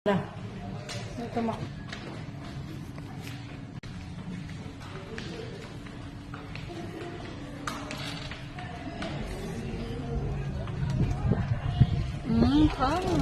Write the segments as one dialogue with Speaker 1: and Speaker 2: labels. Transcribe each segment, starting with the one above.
Speaker 1: Ito mo. Kaya.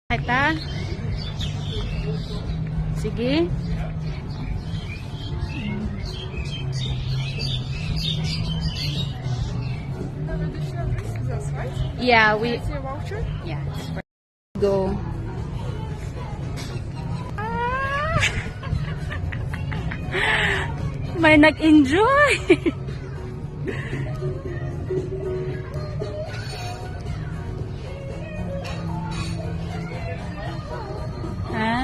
Speaker 1: Ata. Sige. Yeah, we. Yeah. Go. May nag-enjoy. Ha?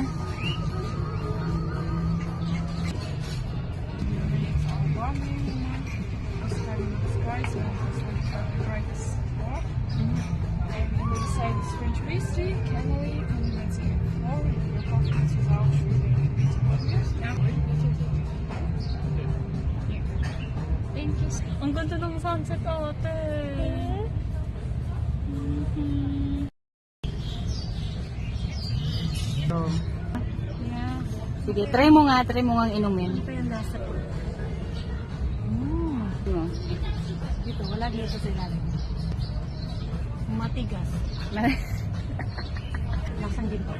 Speaker 1: Thank you. Ang ganda ng sunset, ate. So, yeah. Sige, try mo nga inumin.
Speaker 2: Ito yung lasa ko. Dito, wala dito sa ilalim. Matigas. Lasang ginto.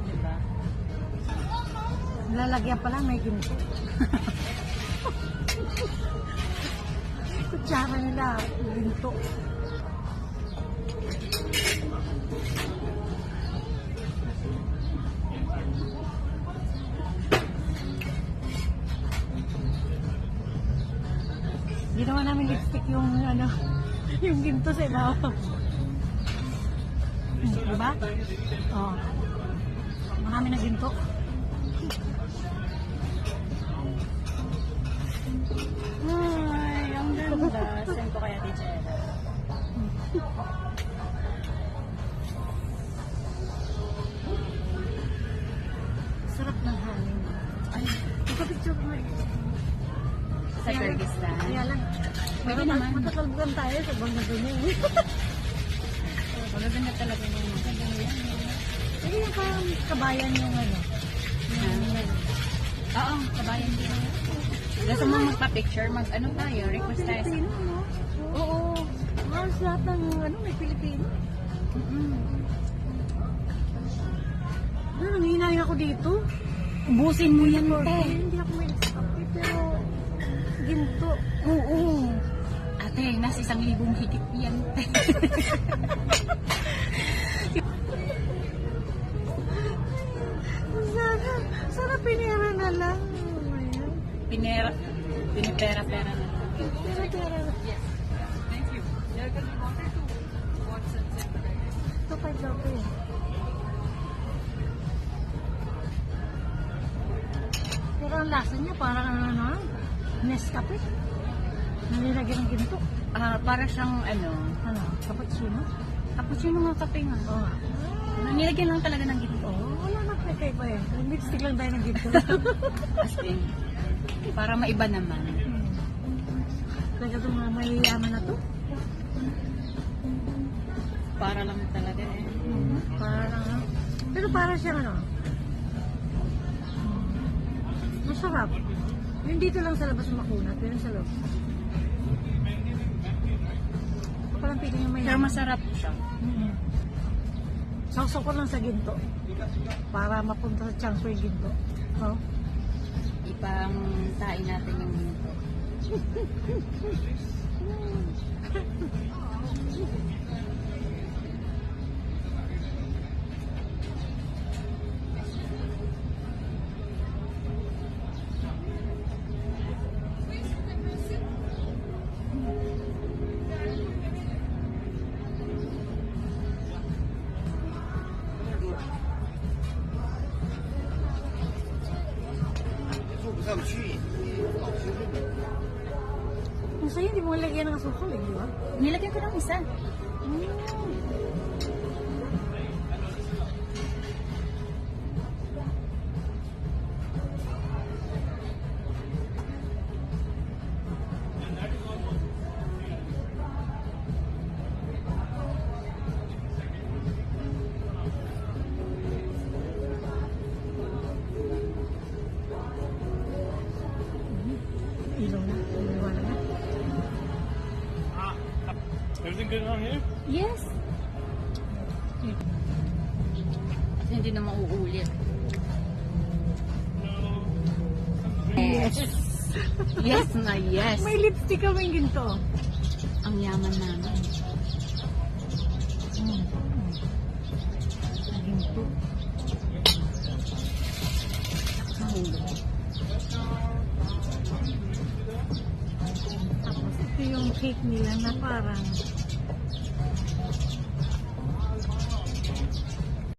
Speaker 1: Diba?
Speaker 2: Lalagyan pa lang may ginto. Kutsara nila, ginto. Ginawa namin lipstick yung yung ginto sa ibabaw. Diba? Oh. Marami na ginto.
Speaker 1: Ay, ang ganda. Send ko kaya di Jera.
Speaker 2: Sarap ng hangin. Ay, picture mo.
Speaker 1: Sa Kyrgyzstan.
Speaker 2: Kaya lang.
Speaker 1: Pwede naman.
Speaker 2: Matatalbugan tayo sa bangga doon.
Speaker 1: Maganda talaga yung
Speaker 2: Sige yung parang kabayan yung
Speaker 1: Oo, kabayan din. Gusto mo magpa-picture, mag-ano tayo, request tayo.
Speaker 2: Pilipino, no?
Speaker 1: Oo.
Speaker 2: Halos lahat ng may Pilipino. Nanginay ako dito.
Speaker 1: Ubusin mo yan, te.
Speaker 2: Hindi ako may kape, pero ginto.
Speaker 1: Oo. Ate, nasa 1,000 higit yan, te.
Speaker 2: Sana pinera na lang.
Speaker 1: Pinipera-pera na.
Speaker 2: Pinera na.
Speaker 1: Yes. Thank you. Yeah, because we wanted to watch sunset.
Speaker 2: Ito kay Joby. Pero ang lasa niya parang Nescafe. Nilagyan ng ginto.
Speaker 1: Para siyang,
Speaker 2: Cappuccino?
Speaker 1: cappuccino nga kape nga.
Speaker 2: Oo nga.
Speaker 1: Nilagyan lang talaga ng ginto.
Speaker 2: Wala na kay pa eh. Lipstick lang tayo ng ginto.
Speaker 1: As in, para maiba naman.
Speaker 2: Kaya itong mga mayayaman na to.
Speaker 1: Para lang talaga eh.
Speaker 2: Parang, pero parang siyang masarap. Yung dito lang sa labas makunat, pero sa loob. Parang piling yung
Speaker 1: Pero
Speaker 2: mayaman.
Speaker 1: masarap siya.
Speaker 2: Sausok ko lang sa ginto. Para mapunta sa chance yung ginto. Oh.
Speaker 1: Ipang tain natin yung ginto.
Speaker 3: 上去，老师认为。
Speaker 2: Kung sa'yo, hindi mo lagyan ng asukal eh, di ba?
Speaker 1: Nilagyan ko ng isa.
Speaker 2: Ilaw na, iliwanag na.
Speaker 4: Everything good on here?
Speaker 1: Yes. Kasi hindi na mauulit. Yes. Yes na yes.
Speaker 2: May lipstick kaming ginto.
Speaker 1: Ang yaman namin.
Speaker 2: Ginto.
Speaker 1: Mahulog.
Speaker 2: Tapos ito yung cake nila na parang